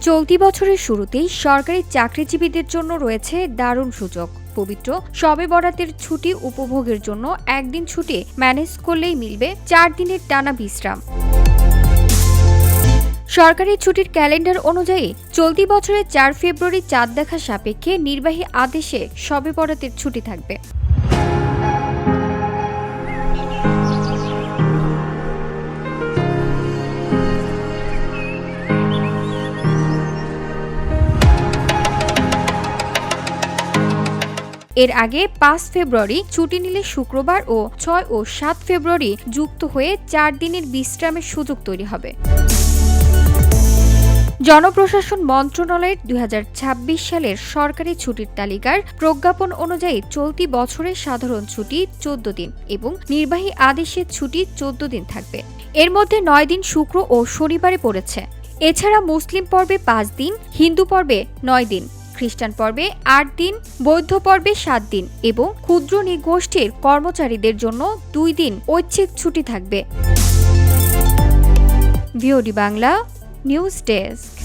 চলতি বছরের শুরুতেই সরকারি চাকরিজীবীদের জন্য রয়েছে দারুণ সুযোগ। পবিত্র শবে বরাতের ছুটি উপভোগের জন্য একদিন ছুটি ম্যানেজ করলেই মিলবে 4 দিনের টানা বিশ্রাম। সরকারি ছুটির ক্যালেন্ডার অনুযায়ী চলতি বছরের 4 ফেব্রুয়ারি চাঁদ দেখা সাপেক্ষে নির্বাহী আদেশে শবে বরাতের ছুটি থাকবে। এর আগে 5 ফেব্রুয়ারি ছুটি নিলে শুক্রবার ও 6 ও 7 ফেব্রুয়ারি যুক্ত হয়ে 4 দিনের বিশ্রামের সুযোগ তৈরি হবে। জনপ্রশাসন মন্ত্রণালয়ের 2026 সালের সরকারি ছুটির তালিকার প্রজ্ঞাপন অনুযায়ী চলতি বছরের সাধারণ ছুটি 14 দিন এবং নির্বাহী আদেশের ছুটি 14 দিন থাকবে। এর মধ্যে 9 দিন শুক্র ও শনিবারে পড়েছে। এছাড়া মুসলিম পর্বে 5 দিন, হিন্দু পর্বে 9 দিন, খ্রিস্টান পর্বে 8 দিন, বৌদ্ধ পর্বে 7 দিন এবং ক্ষুদ্র নৃগোষ্ঠীর কর্মচারীদের জন্য 2 দিন ঐচ্ছিক ছুটি থাকবে। VOD Bangla news desk.